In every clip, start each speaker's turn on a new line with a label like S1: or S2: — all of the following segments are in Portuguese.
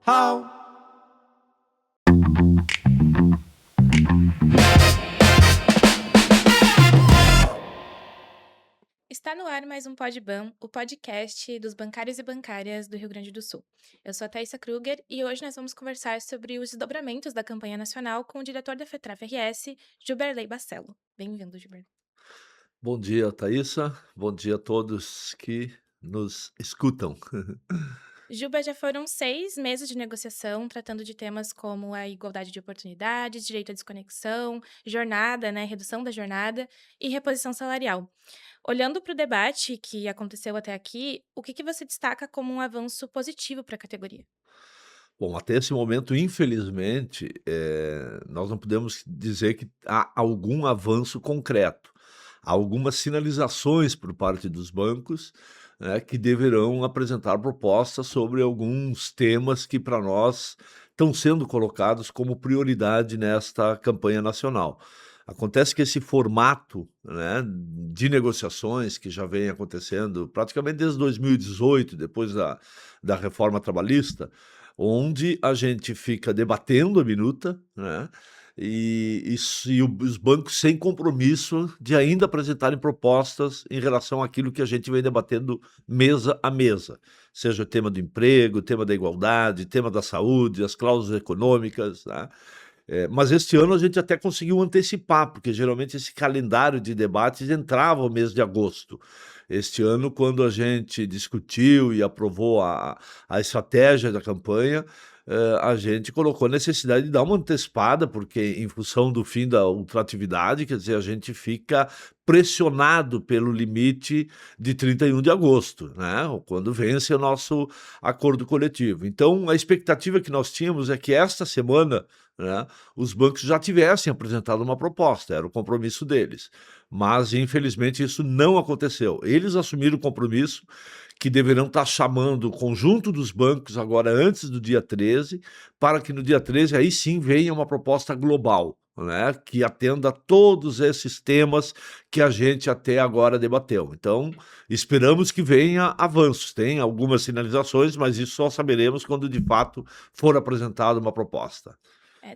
S1: How?
S2: Está no ar mais um Podban, o podcast dos bancários e bancárias do Rio Grande do Sul. Eu sou a Thaisa Kruger e hoje nós vamos conversar sobre os desdobramentos da campanha nacional com o diretor da FETRAF-RS, Gilberley Bacello. Bem-vindo, Gilberley.
S1: Bom dia, Thaisa. Bom dia a todos que nos escutam.
S2: Juba, já foram 6 meses de negociação tratando de temas como a igualdade de oportunidades, direito à desconexão, jornada, redução da jornada e reposição salarial. Olhando para o debate que aconteceu até aqui, o que você destaca como um avanço positivo para a categoria?
S1: Bom, até esse momento, infelizmente, nós não podemos dizer que há algum avanço concreto. Há algumas sinalizações por parte dos bancos, né, que deverão apresentar propostas sobre alguns temas que, para nós, estão sendo colocados como prioridade nesta campanha nacional. Acontece que esse formato, né, de negociações que já vem acontecendo praticamente desde 2018, depois da reforma trabalhista, onde a gente fica debatendo a minuta, né, os bancos sem compromisso de ainda apresentarem propostas em relação àquilo que a gente vem debatendo mesa a mesa, seja o tema do emprego, o tema da igualdade, o tema da saúde, as cláusulas econômicas, né. Mas este ano a gente até conseguiu antecipar, porque geralmente esse calendário de debates entrava o mês de agosto. Este ano, quando a gente discutiu e aprovou a estratégia da campanha, a gente colocou a necessidade de dar uma antecipada, porque em função do fim da ultratividade, quer dizer, a gente fica pressionado pelo limite de 31 de agosto, né, quando vence o nosso acordo coletivo. Então, a expectativa que nós tínhamos é que esta semana, né, os bancos já tivessem apresentado uma proposta, era o compromisso deles. Mas, infelizmente, isso não aconteceu. Eles assumiram o compromisso que deverão estar chamando o conjunto dos bancos agora antes do dia 13, para que no dia 13 aí sim venha uma proposta global, né, que atenda a todos esses temas que a gente até agora debateu. Então, esperamos que venha avanços. Tem algumas sinalizações, mas isso só saberemos quando de fato for apresentada uma proposta.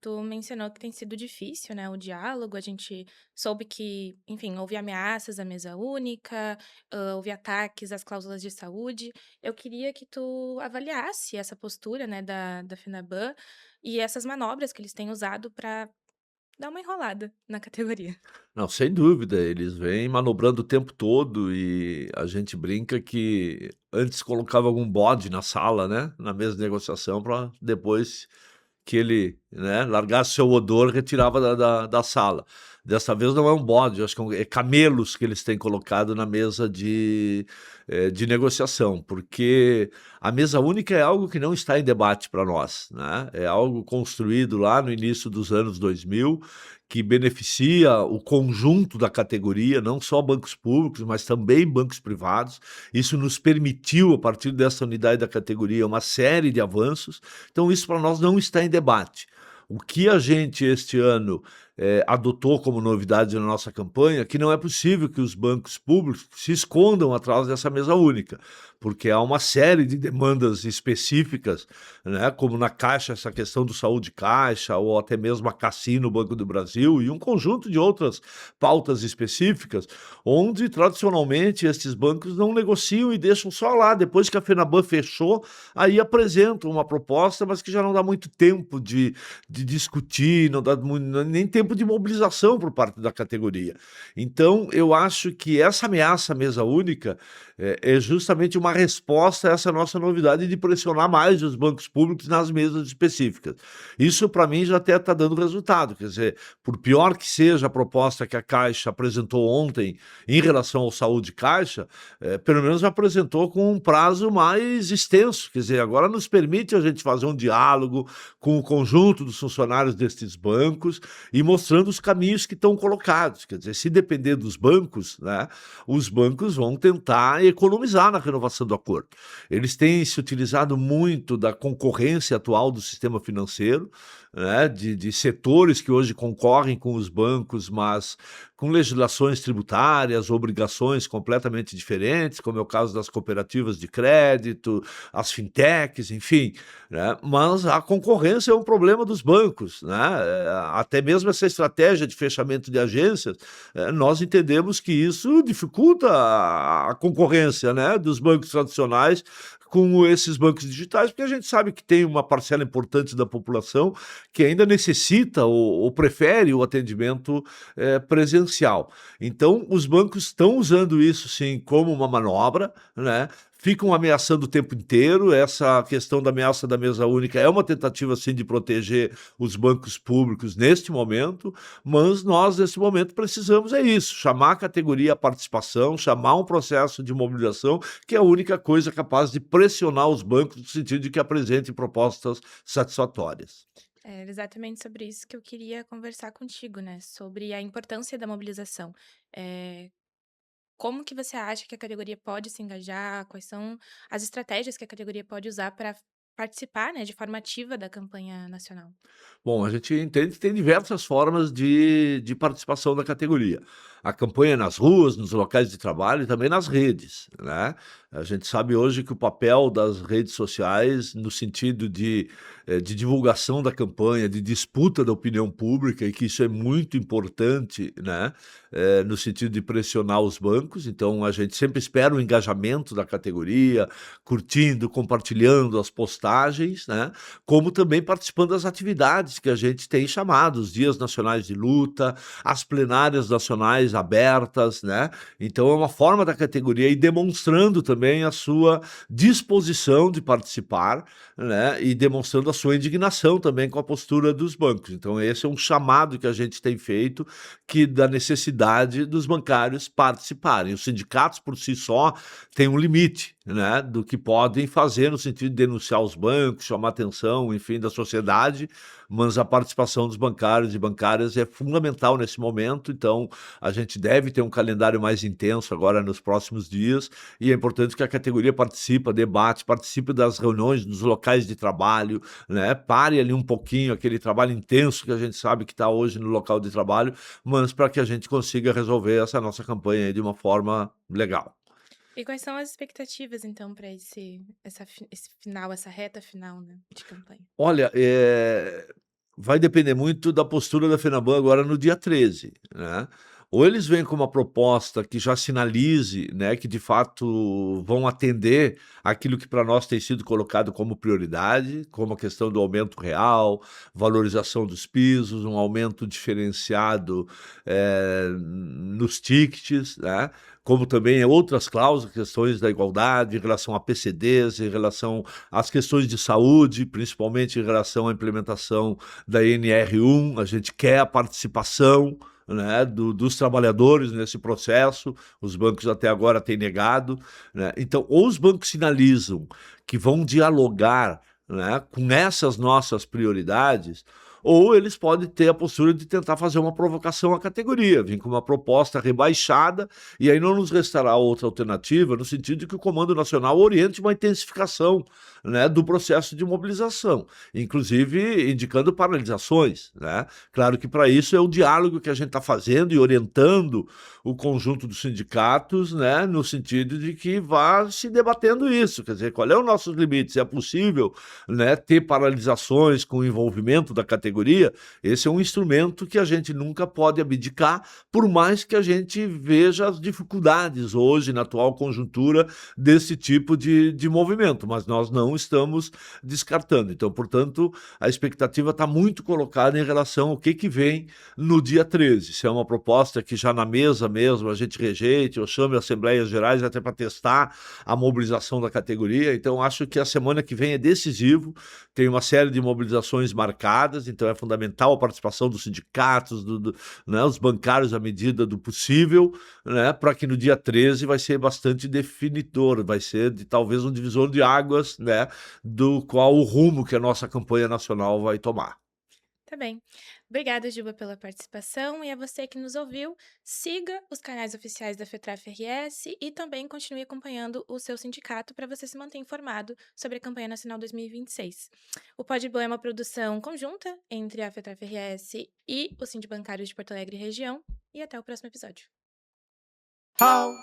S2: Tu mencionou que tem sido difícil, o diálogo. A gente soube que, enfim, houve ameaças à mesa única, houve ataques às cláusulas de saúde. Eu queria que tu avaliasse essa postura, da Fenaban e essas manobras que eles têm usado para dar uma enrolada na categoria.
S1: Não, sem dúvida, eles vêm manobrando o tempo todo e a gente brinca que antes colocava algum bode na sala, né, na mesa de negociação para depois que ele, né, largasse seu odor, retirava da sala. Dessa vez não é um bode, eu acho que é camelos que eles têm colocado na mesa de negociação, porque a mesa única é algo que não está em debate para nós, né, é algo construído lá no início dos anos 2000, que beneficia o conjunto da categoria, não só bancos públicos, mas também bancos privados. Isso nos permitiu, a partir dessa unidade da categoria, uma série de avanços. Então, isso para nós não está em debate. O que a gente, este ano, adotou como novidade na nossa campanha, que não é possível que os bancos públicos se escondam atrás dessa mesa única, porque há uma série de demandas específicas, né, como na Caixa, essa questão do Saúde Caixa, ou até mesmo a Cassino, Banco do Brasil, e um conjunto de outras pautas específicas, onde, tradicionalmente, estes bancos não negociam e deixam só lá, depois que a Fenaban fechou, aí apresentam uma proposta, mas que já não dá muito tempo de discutir, não dá nem tempo de mobilização por parte da categoria. Então, eu acho que essa ameaça à mesa única é justamente uma resposta a essa nossa novidade de pressionar mais os bancos públicos nas mesas específicas. Isso, para mim, já até está dando resultado. Quer dizer, por pior que seja a proposta que a Caixa apresentou ontem em relação ao Saúde Caixa, pelo menos apresentou com um prazo mais extenso. Quer dizer, agora nos permite a gente fazer um diálogo com o conjunto dos funcionários destes bancos e mostrando os caminhos que estão colocados. Quer dizer, se depender dos bancos, né, os bancos vão tentar economizar na renovação do acordo. Eles têm se utilizado muito da concorrência atual do sistema financeiro, né, de setores que hoje concorrem com os bancos, mas com legislações tributárias, obrigações completamente diferentes, como é o caso das cooperativas de crédito, as fintechs, enfim, né? Mas a concorrência é um problema dos bancos, né? Até mesmo essa estratégia de fechamento de agências, nós entendemos que isso dificulta a concorrência, né, dos bancos tradicionais com esses bancos digitais, porque a gente sabe que tem uma parcela importante da população que ainda necessita ou prefere o atendimento presencial. Então, os bancos estão usando isso, sim, como uma manobra, né? Ficam ameaçando o tempo inteiro. Essa questão da ameaça da mesa única é uma tentativa, sim, de proteger os bancos públicos neste momento, mas nós, nesse momento, precisamos, é isso, chamar a categoria à participação, chamar um processo de mobilização, que é a única coisa capaz de pressionar os bancos no sentido de que apresentem propostas satisfatórias.
S2: É exatamente sobre isso que eu queria conversar contigo, né, sobre a importância da mobilização. Eh, Como que você acha que a categoria pode se engajar? Quais são as estratégias que a categoria pode usar para participar, né, de forma ativa da campanha nacional?
S1: Bom, a gente entende que tem diversas formas de participação da categoria. A campanha nas ruas, nos locais de trabalho e também nas redes, né? A gente sabe hoje que o papel das redes sociais, no sentido de divulgação da campanha, de disputa da opinião pública, e que isso é muito importante, né? No sentido de pressionar os bancos. Então, a gente sempre espera o engajamento da categoria, curtindo, compartilhando as postagens, né? Como também participando das atividades que a gente tem chamado, os dias nacionais de luta, as plenárias nacionais abertas, né? Então é uma forma da categoria ir demonstrando também a sua disposição de participar, né? E demonstrando a sua indignação também com a postura dos bancos. Então esse é um chamado que a gente tem feito, que da necessidade dos bancários participarem. Os sindicatos por si só têm um limite, né, do que podem fazer no sentido de denunciar os bancos, chamar atenção, enfim, da sociedade, mas a participação dos bancários e bancárias é fundamental nesse momento. Então a gente deve ter um calendário mais intenso agora nos próximos dias, e é importante que a categoria participe, debate, participe das reuniões nos locais de trabalho, né, pare ali um pouquinho aquele trabalho intenso que a gente sabe que está hoje no local de trabalho, mas para que a gente consiga resolver essa nossa campanha aí de uma forma legal.
S2: E quais são as expectativas, então, para esse final, essa reta final, né, de campanha?
S1: Olha, vai depender muito da postura da FENABAN agora no dia 13, né. Ou eles vêm com uma proposta que já sinalize, né, que de fato vão atender aquilo que para nós tem sido colocado como prioridade, como a questão do aumento real, valorização dos pisos, um aumento diferenciado, nos tickets, né, como também outras cláusulas, questões da igualdade em relação a PCDs, em relação as questões de saúde, principalmente em relação à implementação da NR1, a gente quer a participação, né, dos trabalhadores nesse processo, os bancos até agora têm negado, né? Então, ou os bancos sinalizam que vão dialogar, né, com essas nossas prioridades, ou eles podem ter a postura de tentar fazer uma provocação à categoria, vir com uma proposta rebaixada, e aí não nos restará outra alternativa, no sentido de que o Comando Nacional oriente uma intensificação, né, do processo de mobilização, inclusive indicando paralisações, né? Claro que para isso é o diálogo que a gente está fazendo e orientando o conjunto dos sindicatos, né, no sentido de que vá se debatendo isso, quer dizer, qual é o nosso limite, se é possível, né, ter paralisações com o envolvimento da categoria. Esse é um instrumento que a gente nunca pode abdicar, por mais que a gente veja as dificuldades hoje, na atual conjuntura, desse tipo de movimento, mas nós não estamos descartando. Então, portanto, a expectativa está muito colocada em relação ao que vem no dia 13. Se é uma proposta que já na mesa mesmo a gente rejeite ou chame Assembleias Gerais até para testar a mobilização da categoria. Então, acho que a semana que vem é decisivo, tem uma série de mobilizações marcadas, então é fundamental a participação dos sindicatos, né, os bancários à medida do possível, né, para que no dia 13 vai ser bastante definidor, vai ser talvez um divisor de águas, né, do qual o rumo que a nossa campanha nacional vai tomar.
S2: Tá bem. Obrigada, Juba, pela participação e a você que nos ouviu. Siga os canais oficiais da FETRAF-RS e também continue acompanhando o seu sindicato para você se manter informado sobre a campanha nacional 2026. O Pod Bom é uma produção conjunta entre a FETRAF-RS e o Sindibancário de Porto Alegre e região. E até o próximo episódio.
S3: How